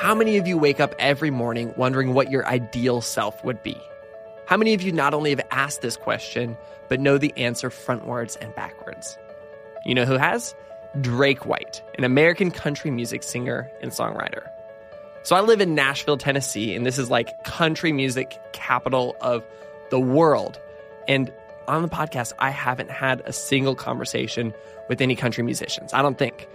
How many of you wake up every morning wondering what your ideal self would be? How many of you not only have asked this question, but know the answer frontwards and backwards? You know who has? Drake White, an American country music singer and songwriter. So I live in Nashville, Tennessee, and this is like country music capital of the world. And on the podcast, I haven't had a single conversation with any country musicians, I don't think.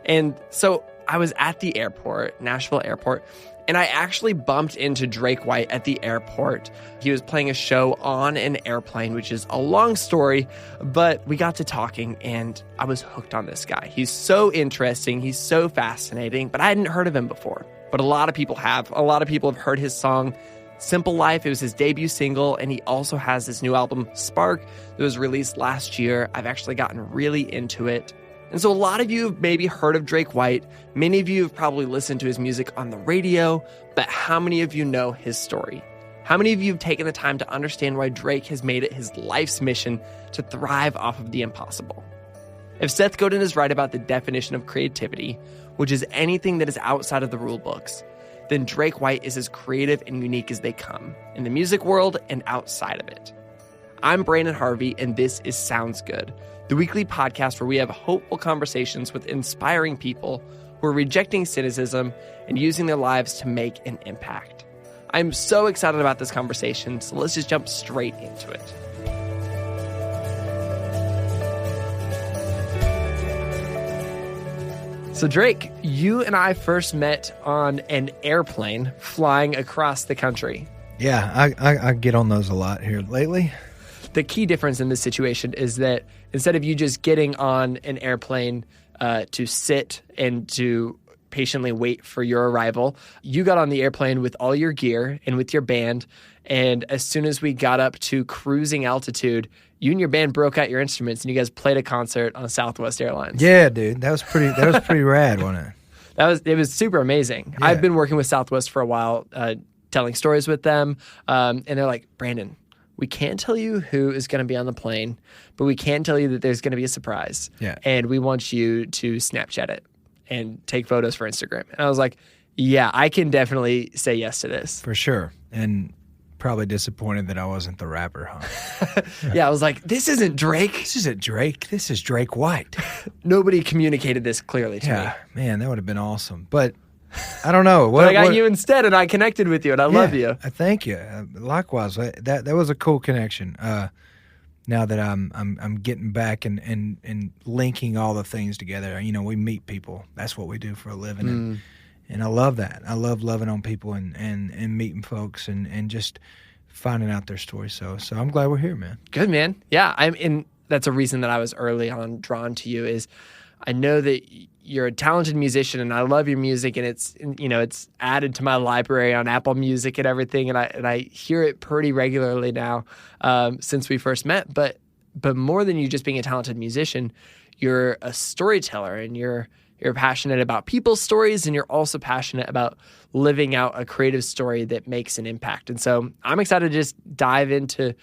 And so I was at the airport, Nashville airport, and I actually bumped into Drake White at the airport. He was playing a show on an airplane, which is a long story, but we got to talking and I was hooked on this guy. He's so interesting. He's so fascinating, but I hadn't heard of him before. But a lot of people have. A lot of people have heard his song, Simple Life. It was his debut single, and he also has this new album, Spark, that was released last year. I've actually gotten really into it. And so a lot of you have maybe heard of Drake White. Many of you have probably listened to his music on the radio, but how many of you know his story? How many of you have taken the time to understand why Drake has made it his life's mission to thrive off of the impossible? If Seth Godin is right about the definition of creativity, which is anything that is outside of the rule books, then Drake White is as creative and unique as they come, in the music world and outside of it. I'm Branden Harvey, and this is Sounds Good, the weekly podcast where we have hopeful conversations with inspiring people who are rejecting cynicism and using their lives to make an impact. I'm so excited about this conversation, so let's just jump straight into it. So Drake, you and I first met on an airplane flying across the country. Yeah, I get on those a lot here lately. The key difference in this situation is that instead of you just getting on an airplane to sit and to patiently wait for your arrival, you got on the airplane with all your gear and with your band. And as soon as we got up to cruising altitude, you and your band broke out your instruments and you guys played a concert on Southwest Airlines. Yeah, dude, that was pretty rad, wasn't it? It was super amazing. Yeah. I've been working with Southwest for a while, telling stories with them, and they're like, Branden, we can't tell you who is going to be on the plane, but we can tell you that there's going to be a surprise. Yeah. And we want you to Snapchat it and take photos for Instagram. And I was like, yeah, I can definitely say yes to this. For sure. And probably disappointed that I wasn't the rapper, huh? Yeah, I was like, this isn't Drake. This isn't Drake. This is Drake White. Nobody communicated this clearly to me. Man, that would have been awesome. But I don't know. But I got you instead, and I connected with you, and I love you. Thank you. Likewise, that was a cool connection. Now that I'm getting back and linking all the things together, you know, we meet people. That's what we do for a living, and I love that. I love loving on people and meeting folks and just finding out their stories. So I'm glad we're here, man. Good, man. Yeah, and that's a reason that I was early on drawn to you is I know that you're a talented musician and I love your music, and it's added to my library on Apple Music and everything, and I hear it pretty regularly now since we first met. But more than you just being a talented musician, you're a storyteller, and you're passionate about people's stories, and you're also passionate about living out a creative story that makes an impact. And so I'm excited to just dive into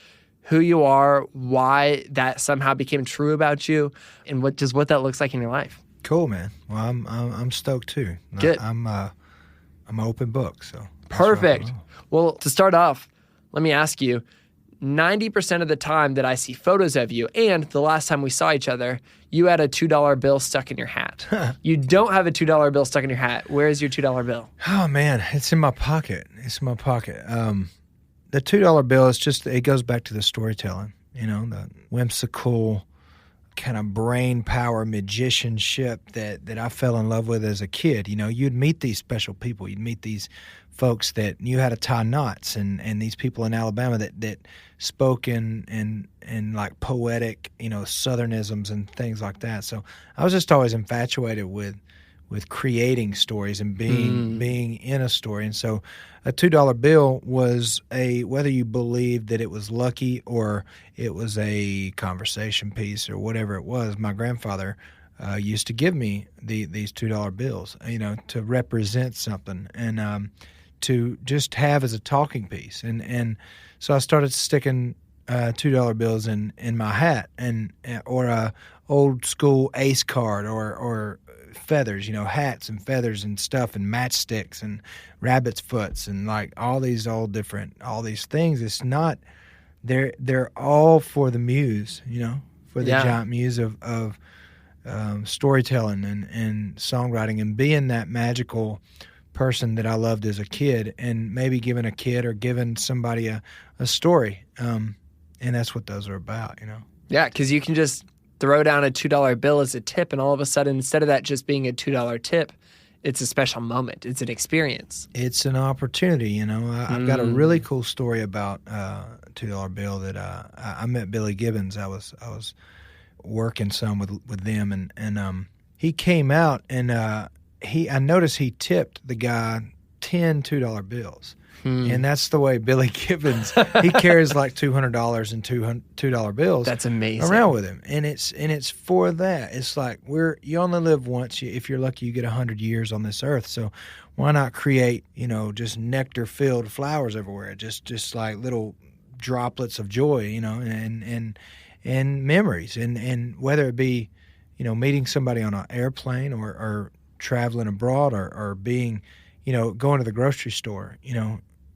who you are, why that somehow became true about you, and what that looks like in your life. Cool, man. Well, I'm stoked too. Good. I'm an open book, so perfect. Well, to start off, let me ask you: 90% of the time that I see photos of you, and the last time we saw each other, you had a $2 bill stuck in your hat. You don't have a $2 bill stuck in your hat. Where is your $2 bill? Oh man, it's in my pocket. The $2 bill is it goes back to the storytelling. You know, the whimsical kind of brain power magicianship that I fell in love with as a kid. You know, you'd meet these special people. You'd meet these folks that knew how to tie knots, and these people in Alabama that spoke in like poetic, you know, southernisms and things like that. So I was just always infatuated with creating stories and being in a story. And so a $2 bill was whether you believed that it was lucky or it was a conversation piece or whatever it was, my grandfather used to give me these $2 bills, you know, to represent something and to just have as a talking piece. And so I started sticking $2 bills in my hat or a old school ace card or feathers, hats and feathers and stuff and matchsticks and rabbit's foots and like all these things. It's not, they're all for the muse, for the giant muse of storytelling and songwriting and being that magical person that I loved as a kid, and maybe giving a kid or giving somebody a story. And that's what those are about, Yeah, because you can just throw down a $2 bill as a tip, and all of a sudden, instead of that just being a $2 tip, it's a special moment. It's an experience. It's an opportunity, I've got a really cool story about $2 bill that I met Billy Gibbons. I was working some with them, and he came out, and I noticed he tipped the guy 10 $2 bills. And that's the way Billy Gibbons, he carries like $200 and $2 bills. That's amazing. Around with him. And it's for that. It's like you only live once. If you're lucky, you get 100 years on this earth. So why not create, just nectar-filled flowers everywhere, just like little droplets of joy, and memories. And whether it be, meeting somebody on an airplane or traveling abroad or being, going to the grocery store,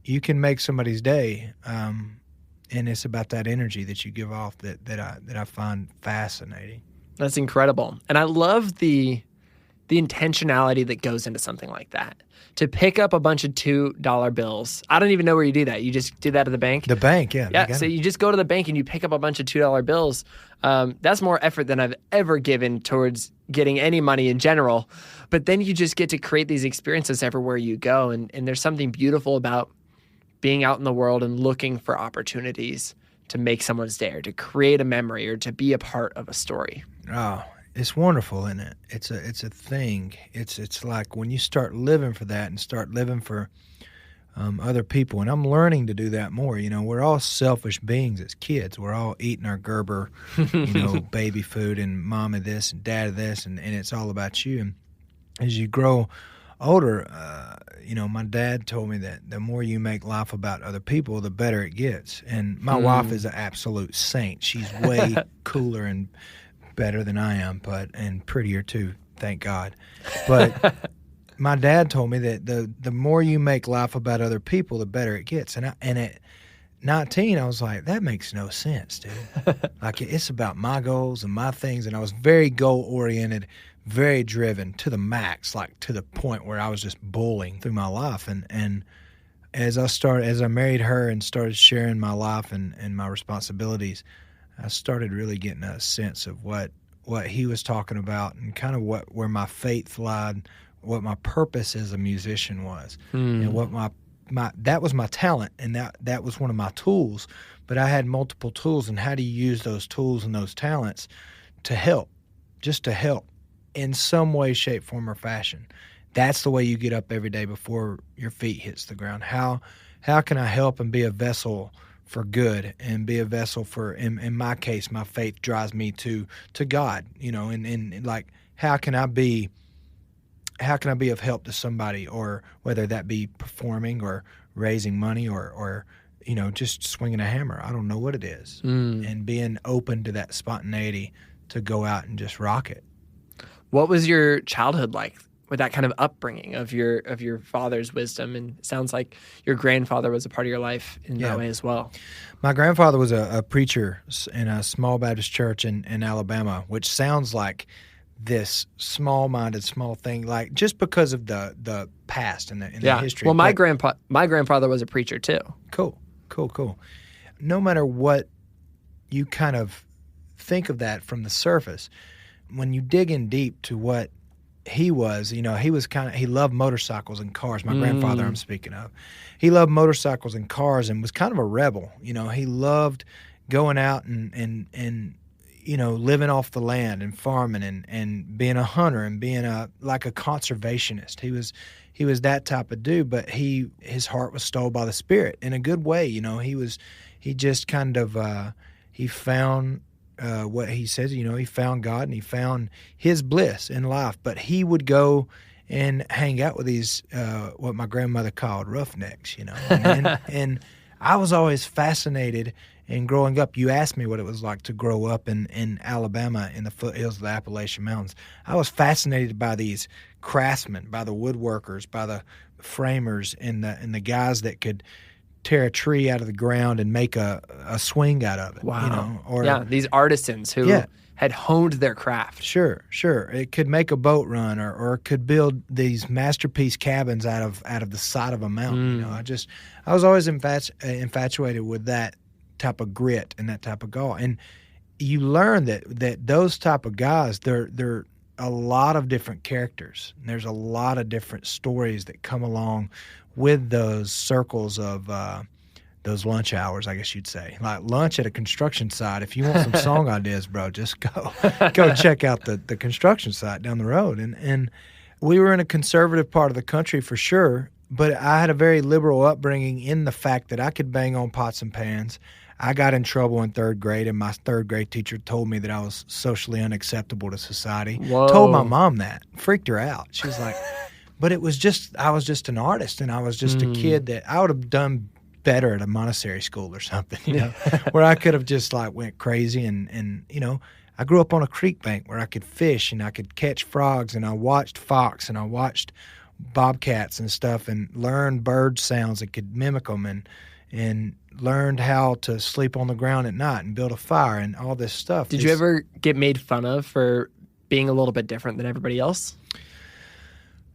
you can make somebody's day, and it's about that energy that you give off that I find fascinating. That's incredible, and I love the intentionality that goes into something like that. To pick up a bunch of $2 bills, I don't even know where you do that. You just do that at the bank. The bank, yeah. Yeah, so you just go to the bank and you pick up a bunch of $2 bills. That's more effort than I've ever given towards getting any money in general. But then you just get to create these experiences everywhere you go, and there's something beautiful about being out in the world and looking for opportunities to make someone's day or to create a memory or to be a part of a story. Oh, it's wonderful, isn't it? It's a thing. It's like when you start living for that and start living for other people, and I'm learning to do that more. We're all selfish beings as kids. We're all eating our Gerber, baby food and mama this and dad this, and it's all about you. And as you grow older, my dad told me that the more you make life about other people, the better it gets. And my wife is an absolute saint. She's way cooler and better than I am, and prettier too, thank God. But my dad told me that the more you make life about other people, the better it gets. And at 19, I was like, that makes no sense, dude. Like, it's about my goals and my things, and I was very goal-oriented, very driven to the max, like to the point where I was just bowling through my life. And as I married her and started sharing my life and my responsibilities, I started really getting a sense of what he was talking about and kind of where my faith lied, what my purpose as a musician was, and what my that was my talent, and that was one of my tools. But I had multiple tools, and how do you use those tools and those talents to help, just to help in some way, shape, form, or fashion? That's the way you get up every day before your feet hits the ground. How can I help and be a vessel for good and be a vessel for, in my case, my faith drives me to God, and like, how can I be of help to somebody, or whether that be performing or raising money or just swinging a hammer. I don't know what it is. And being open to that spontaneity to go out and just rock it. What was your childhood like with that kind of upbringing of your father's wisdom? And it sounds like your grandfather was a part of your life in that way as well. My grandfather was a preacher in a small Baptist church in Alabama, which sounds like this small-minded, small thing, like just because of the past and the history. Well, my grandfather was a preacher too. Cool. No matter what you kind of think of that from the surface, when you dig in deep to what he was, he loved motorcycles and cars. My grandfather I'm speaking of. He loved motorcycles and cars and was kind of a rebel. He loved going out and living off the land and farming and being a hunter and being like a conservationist. He was that type of dude, but his heart was stole by the Spirit in a good way. He just kind of he found what he says. He found God and he found his bliss in life. But he would go and hang out with these what my grandmother called roughnecks. And I was always fascinated And growing up, you asked me what it was like to grow up in Alabama in the foothills of the Appalachian Mountains. I was fascinated by these craftsmen, by the woodworkers, by the framers, and the guys that could tear a tree out of the ground and make a swing out of it. Wow. You know, or these artisans who had honed their craft. Sure. It could make a boat run, or it could build these masterpiece cabins out of the side of a mountain. You know, I was always infatuated with that type of grit and that type of gall. And you learn that those type of guys, they're a lot of different characters. And there's a lot of different stories that come along with those circles of those lunch hours, I guess you'd say. Like lunch at a construction site. If you want some song ideas, bro, just go check out the construction site down the road. And we were in a conservative part of the country for sure, but I had a very liberal upbringing in the fact that I could bang on pots and pans. I got in trouble in third grade, and my third grade teacher told me that I was socially unacceptable to society. Whoa. Told my mom that. Freaked her out. She was like, but it was just, I was just an artist, and I was just a kid that I would have done better at a Montessori school or something, you know, where I could have just like went crazy. And, you know, I grew up on a creek bank where I could fish and I could catch frogs, and I watched fox and I watched bobcats and stuff, and learned bird sounds and could mimic them, and learned how to sleep on the ground at night and build a fire and all this stuff. Did you ever get made fun of for being a little bit different than everybody else?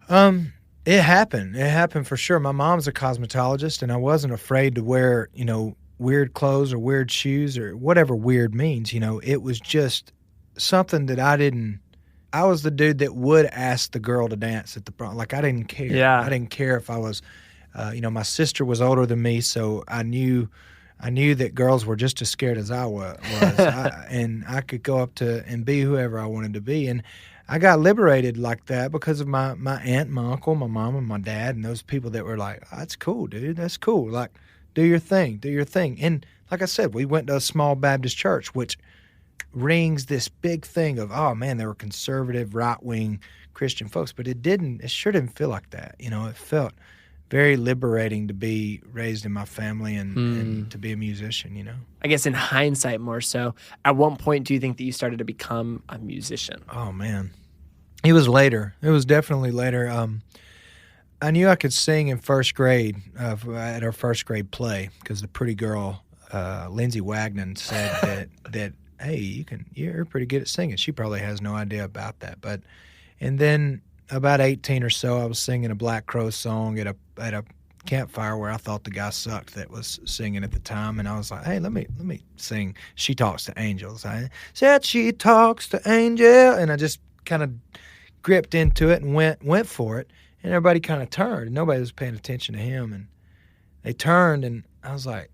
It happened. It happened for sure. My mom's a cosmetologist, and I wasn't afraid to wear, you know, weird clothes or weird shoes or whatever weird means. You know, it was just something that I was the dude that would ask the girl to dance at the prom. Like, I didn't care. Yeah. I didn't care if I was, you know, my sister was older than me, so I knew that girls were just as scared as I was. And I could go up to and be whoever I wanted to be. And I got liberated like that because of my aunt, my uncle, my mom, and my dad, and those people that were like, oh, that's cool, dude. That's cool. Like, do your thing. And like I said, we went to a small Baptist church, which rings this big thing of, oh, man, they were conservative, right-wing Christian folks. But it sure didn't feel like that. You know, it felt very liberating to be raised in my family and to be a musician, you know. I guess in hindsight more so, at what point do you think that you started to become a musician? Oh, man. It was later. It was definitely later. I knew I could sing in first grade at our first grade play because the pretty girl, Lindsay Wagnon, said that hey, you're pretty good at singing. She probably has no idea about that. And then about 18 or so, I was singing a Black Crow song at a campfire where I thought the guy sucked that was singing at the time, and I was like, hey, let me sing She Talks to Angels. I said she talks to angel, and I just kind of gripped into it and went for it, and everybody kind of turned. Nobody was paying attention to him, and they turned, and I was like,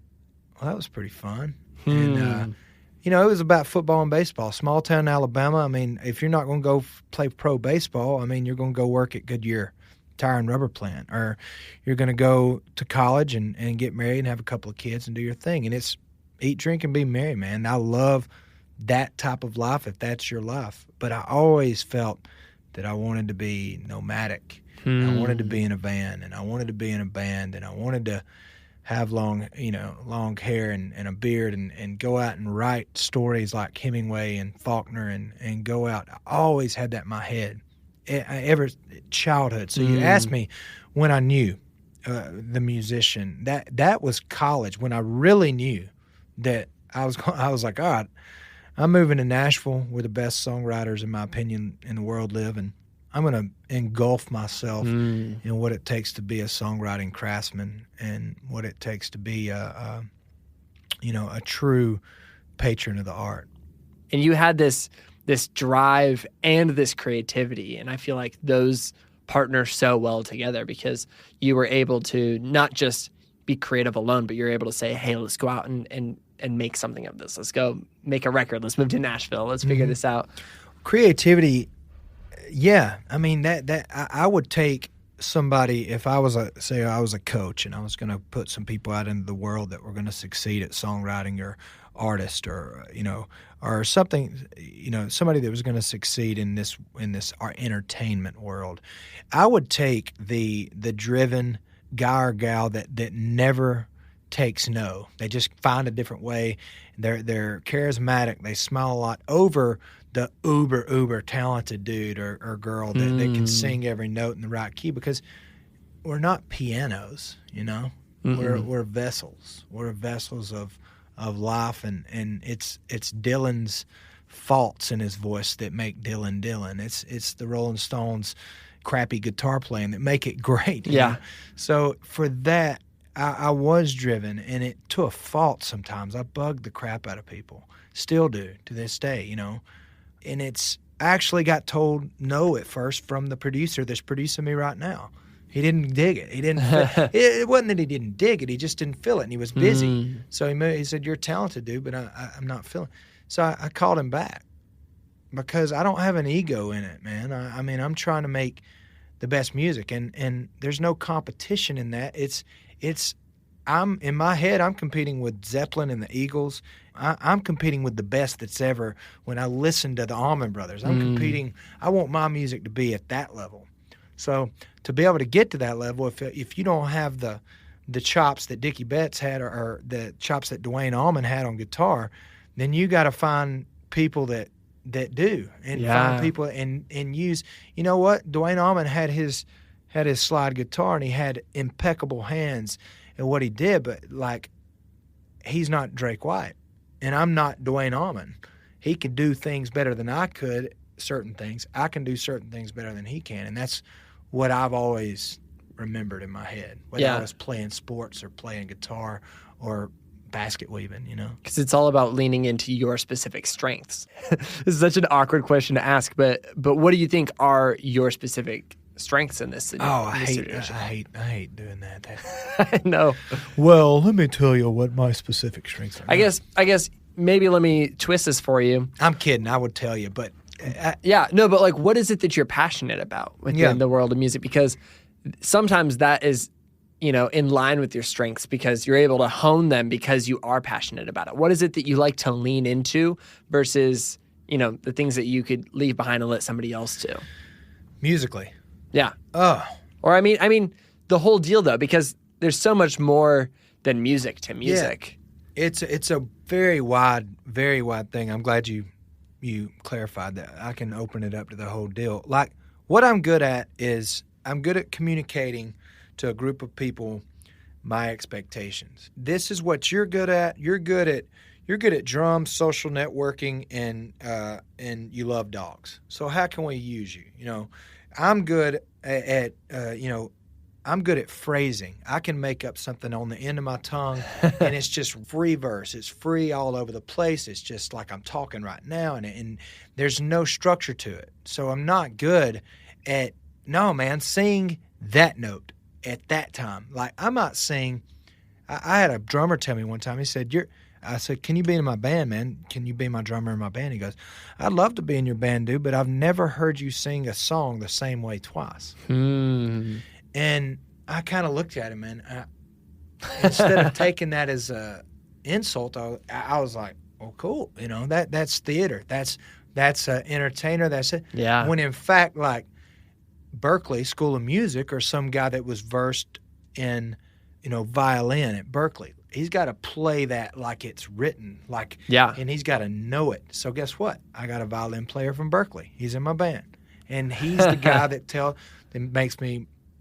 well, that was pretty fun. And you know, it was about football and baseball. Small town Alabama. I mean, if you're not going to go play pro baseball, I mean, you're going to go work at Goodyear Tire and Rubber Plant, or you're going to go to college and get married and have a couple of kids and do your thing. And it's eat, drink, and be merry, man. I love that type of life if that's your life. But I always felt that I wanted to be nomadic. I wanted to be in a van, and I wanted to be in a band, and I wanted to have long hair and a beard and go out and write stories like Hemingway and Faulkner and go out. I always had that in my head, ever childhood. So you asked me when I knew the musician. That was college when I really knew that I was like, all right, I'm moving to Nashville where the best songwriters, in my opinion, in the world live, and I'm going to engulf myself in what it takes to be a songwriting craftsman and what it takes to be a true patron of the art. And you had this drive and this creativity, and I feel like those partner so well together because you were able to not just be creative alone, but you're able to say, hey, let's go out and make something of this. Let's go make a record. Let's move to Nashville. Let's figure this out. Creativity. Yeah, I mean that I would take somebody if I was a coach and I was going to put some people out into the world that were going to succeed at songwriting or artist or or something, somebody that was going to succeed in this art entertainment world. I would take the driven guy or gal that never takes no. They just find a different way. They're charismatic. They smile a lot over the uber talented dude or girl that can sing every note in the right key, because we're not pianos, you know. We're vessels. We're vessels of life, and it's Dylan's faults in his voice that make Dylan Dylan. It's the Rolling Stones' crappy guitar playing that make it great. You know? So for that, I was driven, and it to a fault sometimes. I bugged the crap out of people. Still do to this day, you know. And I actually got told no at first from the producer that's producing me right now. He didn't dig it. He didn't. It wasn't that he didn't dig it. He just didn't feel it, and he was busy. So he said, "You're a talented dude, but I'm not feeling." So I called him back, because I don't have an ego in it, man. I mean, I'm trying to make the best music, and there's no competition in that. I'm in my head, I'm competing with Zeppelin and the Eagles. I'm competing with the best that's ever. When I listen to the Allman Brothers, I'm competing. I want my music to be at that level. So to be able to get to that level, if you don't have the chops that Dickie Betts had, or the chops that Duane Allman had on guitar, then you got to find people that do, and find people and use. You know what? Duane Allman had his slide guitar, and he had impeccable hands in what he did, but like, he's not Drake White, and I'm not Duane Allman. He could do things better than I could. Certain things I can do, certain things better than he can, and that's what I've always remembered in my head, whether I was playing sports or playing guitar or basket weaving, you know? Because it's all about leaning into your specific strengths. This is such an awkward question to ask, but what do you think are your specific strengths in this? I hate doing that. I know. Well, let me tell you what my specific strengths are. I guess maybe let me twist this for you. I'm kidding. I would tell you, but but like, what is it that you're passionate about within the world of music? Because sometimes that is, you know, in line with your strengths, because you're able to hone them because you are passionate about it. What is it that you like to lean into versus, you know, the things that you could leave behind and let somebody else do? Musically. Yeah. Oh. Or I mean the whole deal, though, because there's so much more than music to music. Yeah. It's a very wide thing. I'm glad you clarified that. I can open it up to the whole deal. Like, what I'm good at is I'm good at communicating to a group of people my expectations. This is what you're good at. You're good at drums, social networking, and you love dogs. So how can we use you? You know, I'm good at I'm good at phrasing. I can make up something on the end of my tongue, and it's just free verse. It's free all over the place. It's just like I'm talking right now, and there's no structure to it. So I'm not good at, sing that note at that time. Like, I might sing. I had a drummer tell me one time, he said, I said, "Can you be in my band, man? Can you be my drummer in my band?" He goes, "I'd love to be in your band, dude, but I've never heard you sing a song the same way twice." And I kind of looked at him, and instead of taking that as a insult, I was like, "Well, cool. You know, that's theater. That's an entertainer. That's it." Yeah. When in fact, like, Berklee School of Music, or some guy that was versed in, violin at Berklee, he's got to play that like it's written, and he's got to know it. So guess what? I got a violin player from Berklee. He's in my band, and he's the guy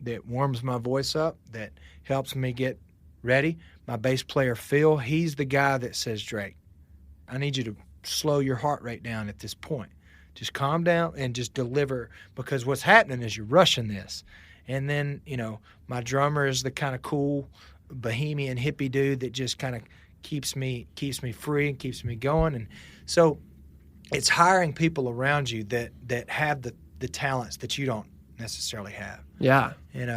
that warms my voice up, that helps me get ready. My bass player, Phil, he's the guy that says, "Drake, I need you to slow your heart rate down at this point. Just calm down and just deliver, because what's happening is you're rushing this." And then, my drummer is the kind of cool bohemian hippie dude that just kind of keeps me free and keeps me going. And so it's hiring people around you that have the talents that you don't necessarily have. Yeah.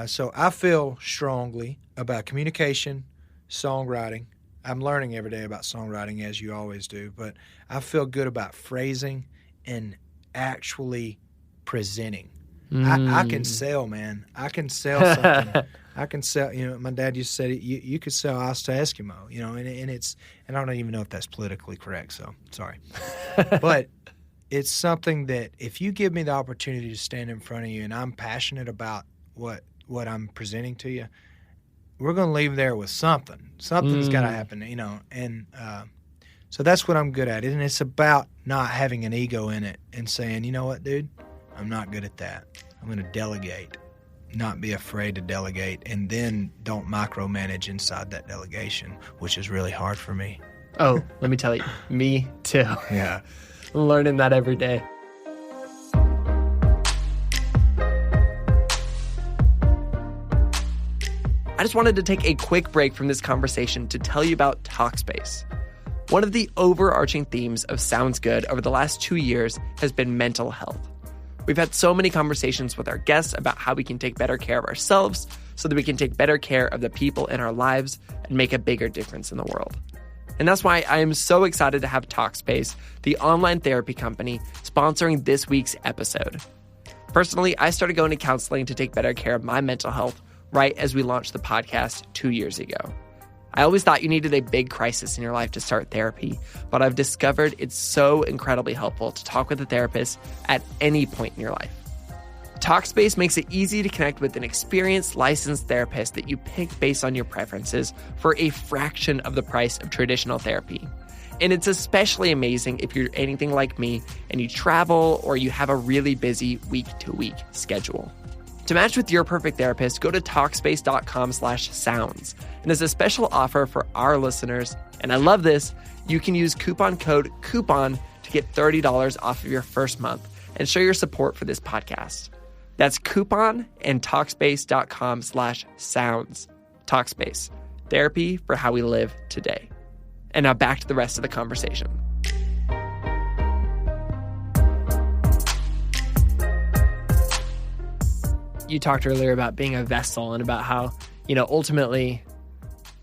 So I feel strongly about communication, songwriting. I'm learning every day about songwriting, as you always do, but I feel good about phrasing and actually presenting. I can sell, man. I can sell something. I can sell, my dad used to say, you could sell ice to Eskimo, and I don't even know if that's politically correct, so sorry. But it's something that if you give me the opportunity to stand in front of you and I'm passionate about what I'm presenting to you, we're going to leave there with something. Something's got to happen, and so that's what I'm good at. And it's about not having an ego in it and saying, you know what, dude, I'm not good at that. I'm going to delegate, not be afraid to delegate, and then don't micromanage inside that delegation, which is really hard for me. Oh, let me tell you, me too. Yeah. I'm learning that every day. I just wanted to take a quick break from this conversation to tell you about Talkspace. One of the overarching themes of Sounds Good over the last 2 years has been mental health. We've had so many conversations with our guests about how we can take better care of ourselves so that we can take better care of the people in our lives and make a bigger difference in the world. And that's why I am so excited to have Talkspace, the online therapy company, sponsoring this week's episode. Personally, I started going to counseling to take better care of my mental health right as we launched the podcast 2 years ago. I always thought you needed a big crisis in your life to start therapy, but I've discovered it's so incredibly helpful to talk with a therapist at any point in your life. Talkspace makes it easy to connect with an experienced, licensed therapist that you pick based on your preferences for a fraction of the price of traditional therapy. And it's especially amazing if you're anything like me and you travel or you have a really busy week-to-week schedule. To match with your perfect therapist, go to Talkspace.com/sounds. And as a special offer for our listeners, and I love this, you can use coupon code COUPON to get $30 off of your first month and show your support for this podcast. That's coupon and Talkspace.com/sounds. Talkspace, therapy for how we live today. And now back to the rest of the conversation. You talked earlier about being a vessel and about how, ultimately,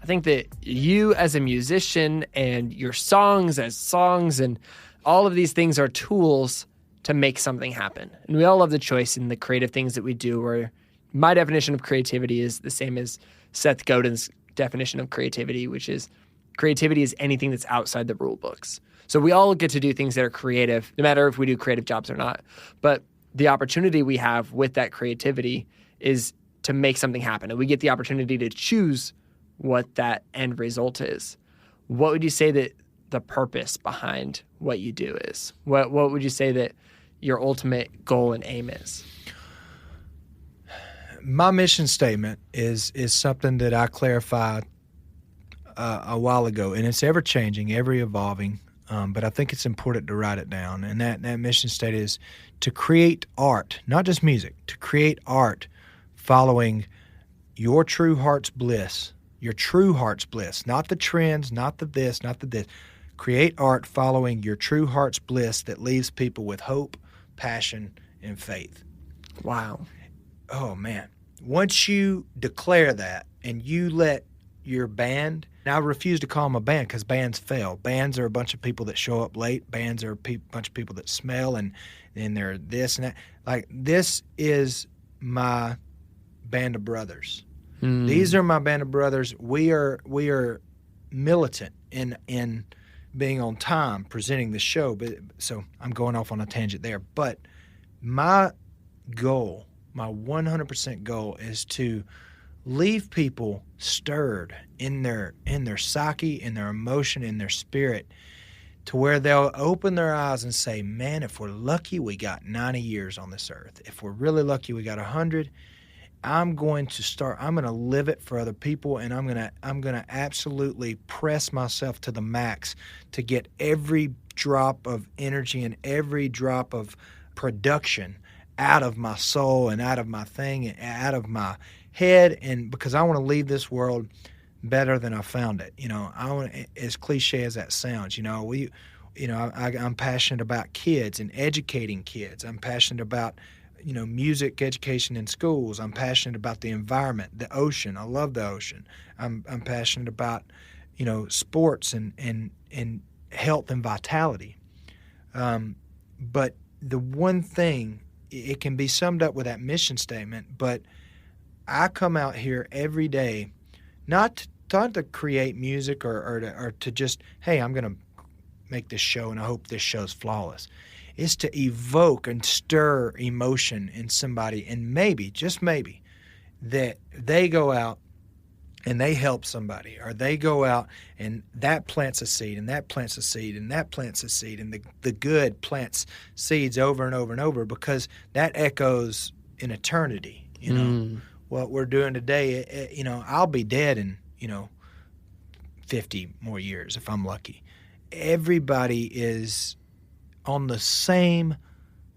I think that you as a musician and your songs as songs and all of these things are tools to make something happen. And we all love the choice in the creative things that we do, where my definition of creativity is the same as Seth Godin's definition of creativity, which is creativity is anything that's outside the rule books. So we all get to do things that are creative, no matter if we do creative jobs or not. But the opportunity we have with that creativity is to make something happen. And we get the opportunity to choose what that end result is. What would you say that the purpose behind what you do is? What would you say that your ultimate goal and aim is? My mission statement is something that I clarified a while ago, and it's ever changing, ever evolving. But I think it's important to write it down. And that mission statement is to create art, not just music, to create art following your true heart's bliss, not the trends, not the this, not the this. Create art following your true heart's bliss that leaves people with hope, passion, and faith. Wow. Oh, man. Once you declare that and you let your band, now I refuse to call them a band because bands fail. Bands are a bunch of people that show up late. Bands are a bunch of people that smell and they're this and that. Like, this is my band of brothers. These are my band of brothers. We are militant in being on time, presenting the show. But so I'm going off on a tangent there. But my goal, my 100% goal, is to leave people stirred in their psyche, in their emotion, in their spirit, to where they'll open their eyes and say, man, if we're lucky, we got 90 years on this earth. If we're really lucky, we got 100. I'm going to live it for other people, and I'm going to absolutely press myself to the max to get every drop of energy and every drop of production out of my soul and out of my thing and out of my head, and because I want to leave this world better than I found it. I want, as cliche as that sounds, I'm passionate about kids and educating kids. I'm passionate about music education in schools. I'm passionate about the environment, the ocean. I love the ocean. I'm passionate about sports and health and vitality. But the one thing, it can be summed up with that mission statement, but I come out here every day not to create music or to just, hey, I'm going to make this show and I hope this show's flawless. It's to evoke and stir emotion in somebody, and maybe, just maybe, that they go out and they help somebody, or they go out and that plants a seed, and that plants a seed, and that plants a seed, and the good plants seeds over and over and over, because that echoes in eternity. What we're doing today, I'll be dead in 50 more years if I'm lucky. Everybody is on the same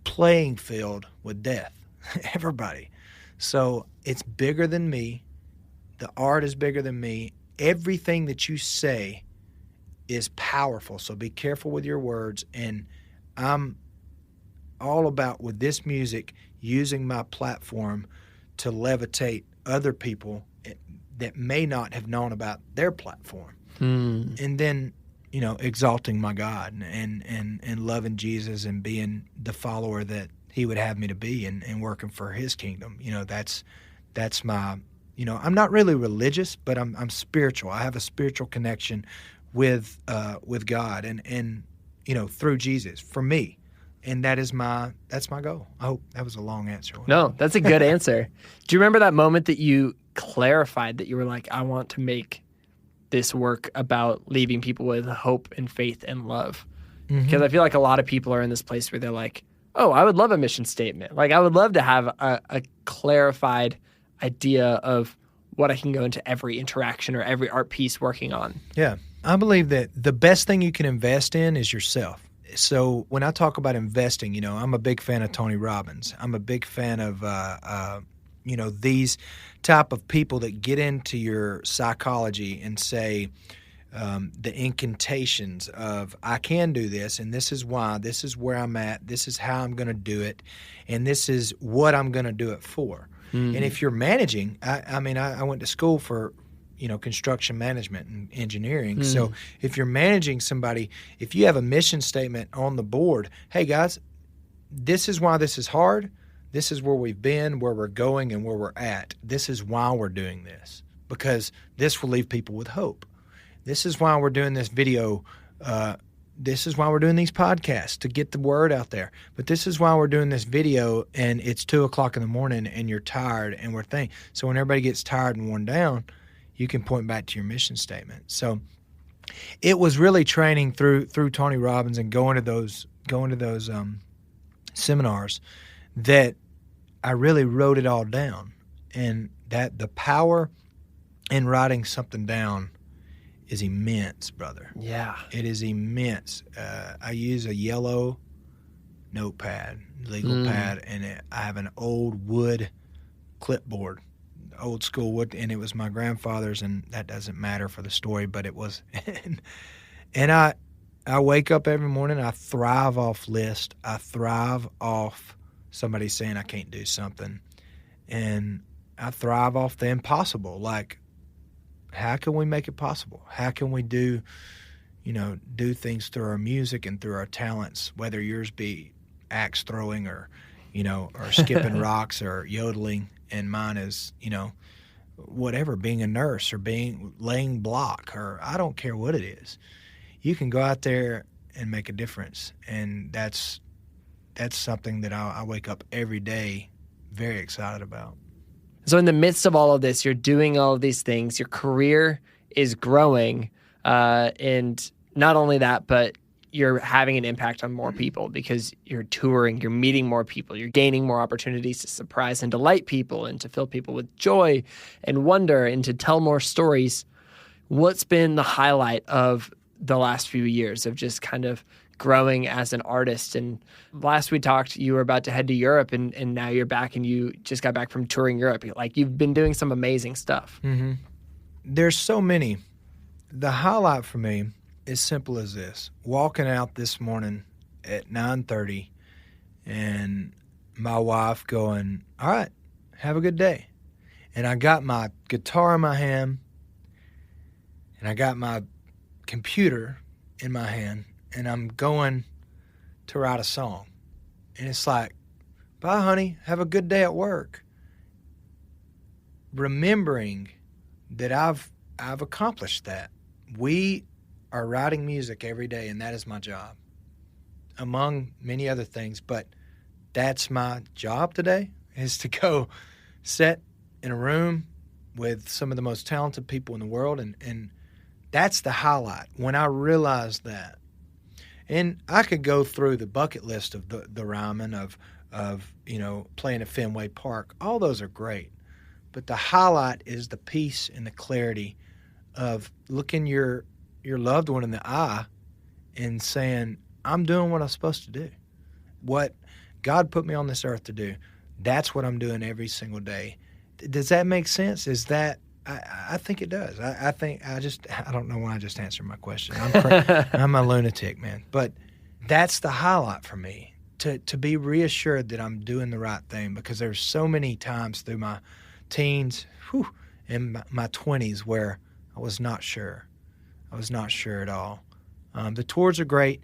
playing field with death. Everybody. So it's bigger than me. The art is bigger than me. Everything that you say is powerful. So be careful with your words. And I'm all about, with this music, using my platform to levitate other people that may not have known about their platform. And then, exalting my God and loving Jesus and being the follower that he would have me to be, and working for his kingdom. That's my, I'm not really religious, but I'm spiritual. I have a spiritual connection with God and through Jesus for me. And that's my goal. I hope that was a long answer. No, that's a good answer. Do you remember that moment that you clarified that you were like, I want to make this work about leaving people with hope and faith and love? Because I feel like a lot of people are in this place where they're like, oh, I would love a mission statement. Like, I would love to have a clarified idea of what I can go into every interaction or every art piece working on. Yeah. I believe that the best thing you can invest in is yourself. So when I talk about investing, I'm a big fan of Tony Robbins. I'm a big fan of, these type of people that get into your psychology and say the incantations of, I can do this, and this is why, this is where I'm at, this is how I'm going to do it, and this is what I'm going to do it for. And if you're managing, I went to school for construction management and engineering. So if you're managing somebody, if you have a mission statement on the board, hey guys, this is why this is hard. This is where we've been, where we're going, and where we're at. This is why we're doing this, because this will leave people with hope. This is why we're doing this video. This is why we're doing these podcasts, to get the word out there. But this is why we're doing this video, and it's 2:00 in the morning, and you're tired, and we're thinking. So when everybody gets tired and worn down, you can point back to your mission statement. So it was really training through Tony Robbins and going to those seminars that I really wrote it all down. And that the power in writing something down is immense, brother. Yeah. It is immense. I use a yellow notepad, legal pad, and I have an old wood clipboard, old school wood, and it was my grandfather's, and that doesn't matter for the story, but it was. And I wake up every morning, I thrive off list. I thrive off somebody saying I can't do something. And I thrive off the impossible. Like, how can we make it possible? How can we do things through our music and through our talents, whether yours be axe throwing or skipping rocks or yodeling, and mine is, whatever, being a nurse or laying block, or I don't care what it is. You can go out there and make a difference. And that's something that I wake up every day very excited about. So in the midst of all of this, you're doing all of these things, your career is growing, and not only that, but you're having an impact on more people because you're touring, you're meeting more people, you're gaining more opportunities to surprise and delight people and to fill people with joy and wonder and to tell more stories. What's been the highlight of the last few years of just kind of growing as an artist? And last we talked, you were about to head to Europe, and now you're back and you just got back from touring Europe. Like, you've been doing some amazing stuff. Mm-hmm. There's so many. The highlight for me is simple as this. Walking out this morning at 9:30 and my wife going, all right, have a good day. And I got my guitar in my hand and I got my computer in my hand, and I'm going to write a song. And it's like, bye, honey, have a good day at work. Remembering that I've accomplished that. We are writing music every day, and that is my job, among many other things. But that's my job today, is to go sit in a room with some of the most talented people in the world, and that's the highlight when I realized that. And I could go through the bucket list of the Ryman of playing at Fenway Park. All those are great, but the highlight is the peace and the clarity of looking your loved one in the eye and saying, I'm doing what I'm supposed to do. What God put me on this earth to do, that's what I'm doing every single day. Does that make sense? Is that, I think it does. I don't know why I just answered my question. I'm a lunatic, man. But that's the highlight for me, to be reassured that I'm doing the right thing, because there's so many times through my teens and my 20s where I was not sure. I was not sure at all. The tours are great.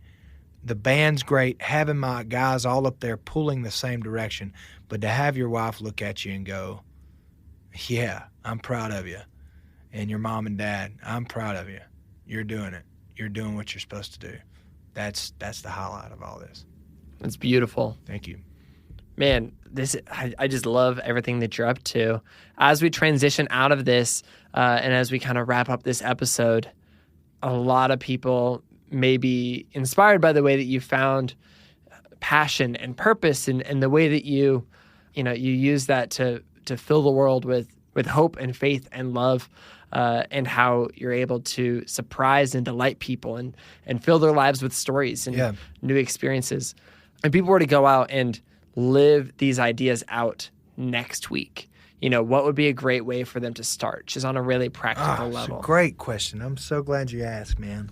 The band's great. Having my guys all up there pulling the same direction. But to have your wife look at you and go, yeah, I'm proud of you. And your mom and dad, I'm proud of you. You're doing it. You're doing what you're supposed to do. That's the highlight of all this. That's beautiful. Thank you. Man, I just love everything that you're up to. As we transition out of this, and as we kind of wrap up this episode, a lot of people may be inspired by the way that you found passion and purpose, and the way that you use that to fill the world with hope and faith and love, and how you're able to surprise and delight people and fill their lives with stories and new experiences. And people were to go out and live these ideas out next week, what would be a great way for them to start, just on a really practical level? It's a great question. I'm so glad you asked, man.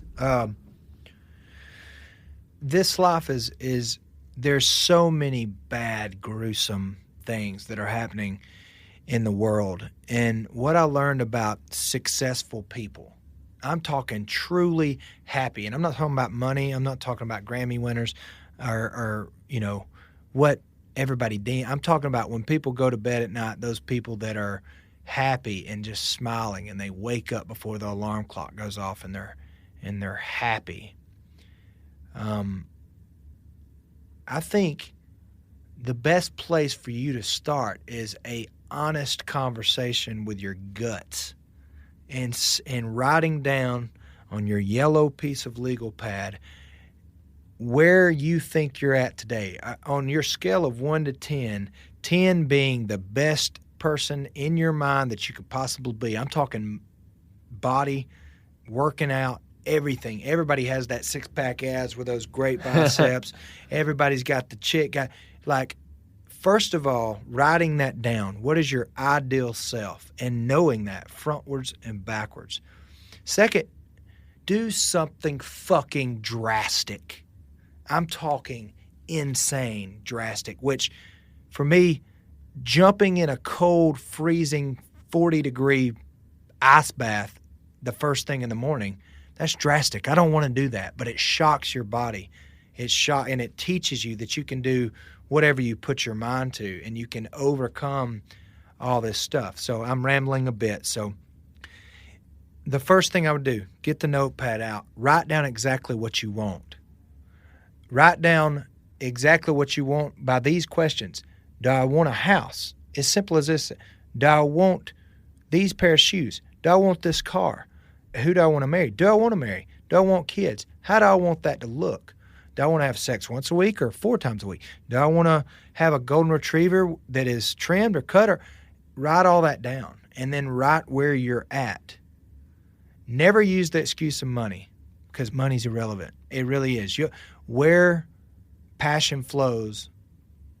This life is there's so many bad, gruesome things that are happening in the world. And what I learned about successful people, I'm talking truly happy. And I'm not talking about money. I'm not talking about Grammy winners or what everybody deems. I'm talking about when people go to bed at night, those people that are happy and just smiling, and they wake up before the alarm clock goes off and they're happy. I think the best place for you to start is a honest conversation with your guts, and writing down on your yellow piece of legal pad where you think you're at today. On your scale of 1 to 10, 10 being the best person in your mind that you could possibly be. I'm talking body, working out, everything. Everybody has that six-pack abs with those great biceps. Everybody's got the chick. First of all, writing that down. What is your ideal self? And knowing that frontwards and backwards. Second, do something fucking drastic. I'm talking insane drastic, which for me, jumping in a cold, freezing 40-degree ice bath the first thing in the morning, that's drastic. I don't want to do that, but it shocks your body. And it teaches you that you can do whatever you put your mind to, and you can overcome all this stuff. So I'm rambling a bit. So the first thing I would do, get the notepad out, write down exactly what you want. Write down exactly what you want by these questions. Do I want a house? As simple as this. Do I want these pair of shoes? Do I want this car? Who do I want to marry? Do I want to marry? Do I want kids? How do I want that to look? Do I want to have sex once a week or 4 times a week? Do I want to have a golden retriever that is trimmed or cut? Write all that down, and then write where you're at. Never use the excuse of money, because money's irrelevant. It really is. Where passion flows,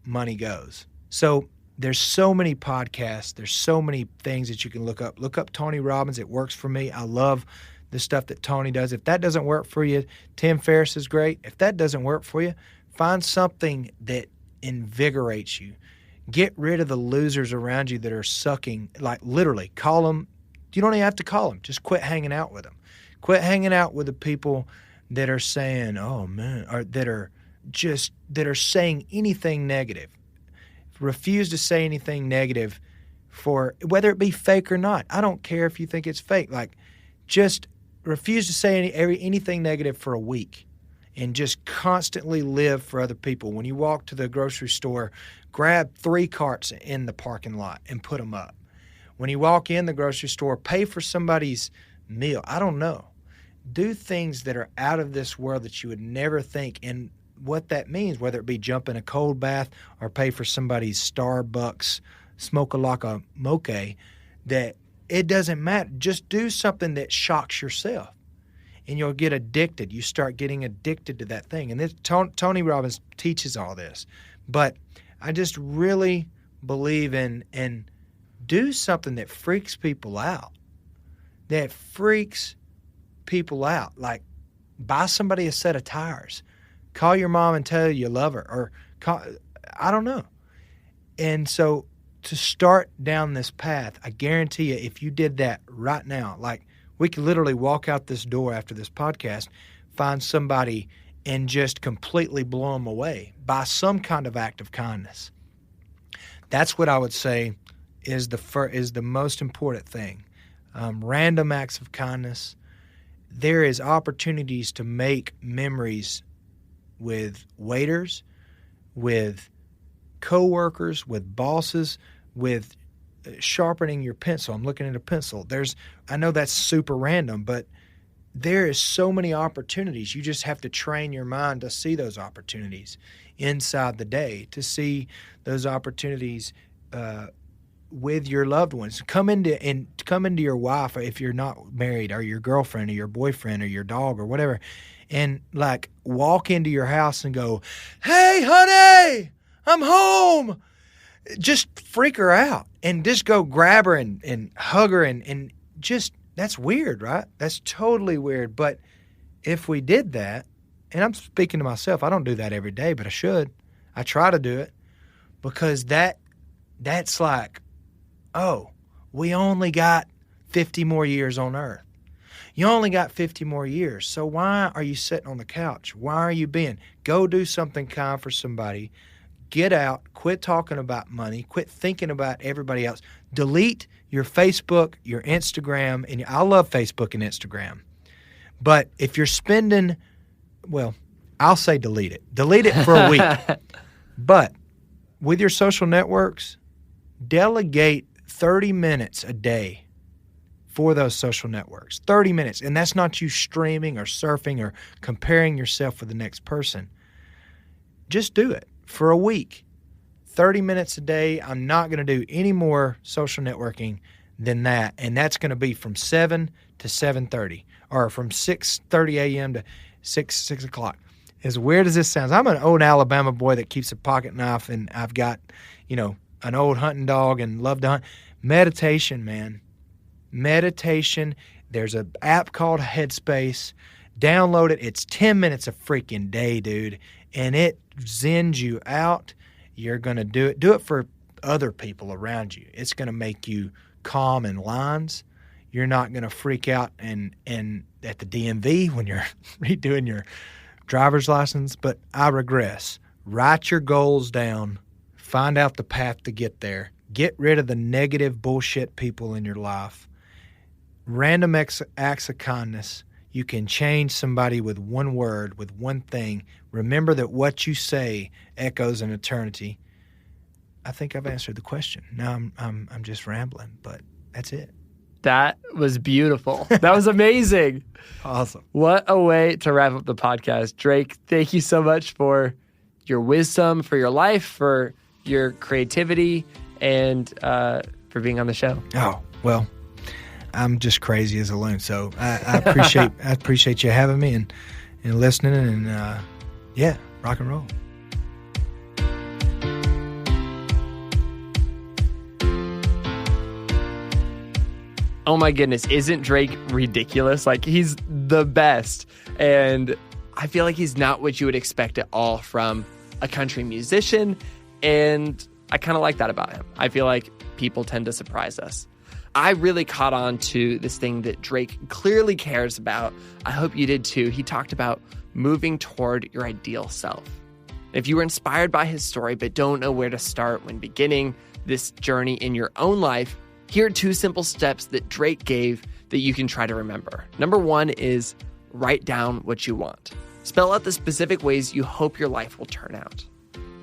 money goes. So there's so many podcasts. There's so many things that you can look up. Look up Tony Robbins. It works for me. I love the stuff that Tony does. If that doesn't work for you, Tim Ferriss is great. If that doesn't work for you, find something that invigorates you. Get rid of the losers around you that are sucking. Like, literally, call them. You don't even have to call them. Just quit hanging out with them. Quit hanging out with the people that are saying, oh, man, or that are saying anything negative. Refuse to say anything negative, for whether it be fake or not. I don't care if you think it's fake. Just refuse to say anything negative for a week, and just constantly live for other people. When you walk to the grocery store, grab 3 carts in the parking lot and put them up. When you walk in the grocery store, pay for somebody's meal. I don't know. Do things that are out of this world that you would never think. And what that means, whether it be jump in a cold bath or pay for somebody's Starbucks smoke-a-laka mocha, that it doesn't matter. Just do something that shocks yourself, and you'll get addicted. You start getting addicted to that thing. And this, Tony Robbins teaches all this. But I just really believe in do something that freaks people out. That freaks people out. Like buy somebody a set of tires. Call your mom and tell her you love her. Or I don't know. And so to start down this path, I guarantee you if you did that right now, like we could literally walk out this door after this podcast, find somebody and just completely blow them away by some kind of act of kindness. That's what I would say is the most important thing. Random acts of kindness. There is opportunities to make memories with waiters, with coworkers, with bosses, with sharpening your pencil. I'm looking at a pencil. I know that's super random, but there is so many opportunities. You just have to train your mind to see those opportunities inside the day, to see those opportunities with your loved ones. Come into your wife, if you're not married, or your girlfriend or your boyfriend or your dog or whatever, and like walk into your house and go, "Hey, honey, I'm home." Just freak her out and just go grab her and hug her and just, that's weird, right? That's totally weird. But if we did that, and I'm speaking to myself, I don't do that every day, but I should. I try to do it because that's like, oh, we only got 50 more years on earth. You only got 50 more years. So why are you sitting on the couch? Why are you being? Go do something kind for somebody. Get out, quit talking about money, quit thinking about everybody else. Delete your Facebook, your Instagram, and I love Facebook and Instagram. But if you're spending, well, I'll say delete it. Delete it for a week. But with your social networks, delegate 30 minutes a day for those social networks. 30 minutes. And that's not you streaming or surfing or comparing yourself with the next person. Just do it. For a week, 30 minutes a day. I'm not going to do any more social networking than that. And that's going to be from 7 to 7:30 or from 6:30 a.m. to 6 o'clock. As weird as this sounds, I'm an old Alabama boy that keeps a pocket knife, and I've got, an old hunting dog and love to hunt. Meditation, man. Meditation. There's an app called Headspace. Download it. It's 10 minutes a freaking day, dude. And it zens you out. You're going to do it. Do it for other people around you. It's going to make you calm in lines. You're not going to freak out and at the DMV when you're redoing your driver's license. But I regress. Write your goals down. Find out the path to get there. Get rid of the negative bullshit people in your life. Random acts of kindness. You can change somebody with one word, with one thing. Remember that what you say echoes in eternity. I think I've answered the question. Now I'm just rambling, but that's it. That was beautiful. That was amazing. Awesome. What a way to wrap up the podcast. Drake, thank you so much for your wisdom, for your life, for your creativity, and for being on the show. Oh, well, I'm just crazy as a loon. So I appreciate you having me and listening and rock and roll. Oh my goodness, isn't Drake ridiculous? Like, he's the best. And I feel like he's not what you would expect at all from a country musician. And I kind of like that about him. I feel like people tend to surprise us. I really caught on to this thing that Drake clearly cares about. I hope you did too. He talked about moving toward your ideal self. If you were inspired by his story but don't know where to start when beginning this journey in your own life, here are 2 simple steps that Drake gave that you can try to remember. Number 1 is write down what you want. Spell out the specific ways you hope your life will turn out.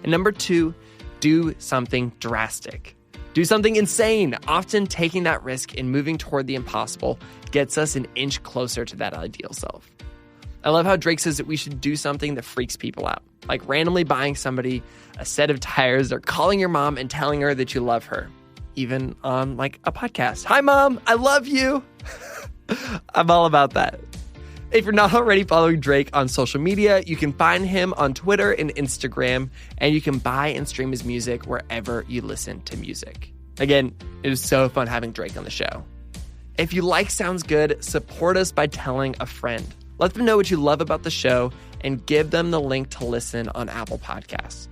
And number 2, do something drastic. Do something insane. Often taking that risk and moving toward the impossible gets us an inch closer to that ideal self. I love how Drake says that we should do something that freaks people out, like randomly buying somebody a set of tires or calling your mom and telling her that you love her, even on like a podcast. Hi, Mom, I love you. I'm all about that. If you're not already following Drake on social media, you can find him on Twitter and Instagram, and you can buy and stream his music wherever you listen to music. Again, it was so fun having Drake on the show. If you like Sounds Good, support us by telling a friend. Let them know what you love about the show and give them the link to listen on Apple Podcasts.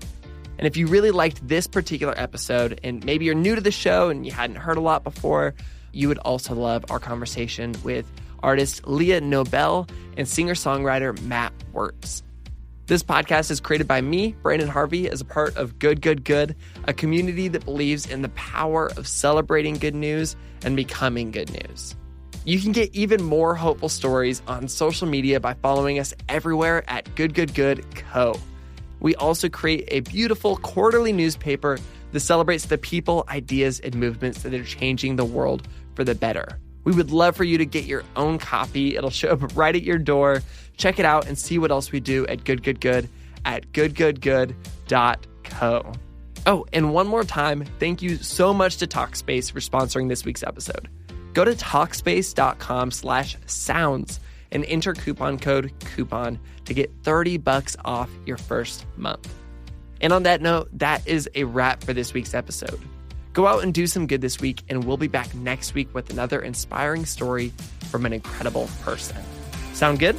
And if you really liked this particular episode, and maybe you're new to the show and you hadn't heard a lot before, you would also love our conversation with artist Leah Nobel and singer-songwriter Matt Wertz. This podcast is created by me, Branden Harvey, as a part of Good, Good, Good, a community that believes in the power of celebrating good news and becoming good news. You can get even more hopeful stories on social media by following us everywhere at Good, Good, Good Co. We also create a beautiful quarterly newspaper that celebrates the people, ideas, and movements that are changing the world for the better. We would love for you to get your own copy. It'll show up right at your door. Check it out and see what else we do at Good, Good, Good at goodgoodgood.co. Oh, and one more time, thank you so much to Talkspace for sponsoring this week's episode. Go to Talkspace.com/sounds and enter coupon code COUPON to get $30 off your first month. And on that note, that is a wrap for this week's episode. Go out and do some good this week, and we'll be back next week with another inspiring story from an incredible person. Sound good?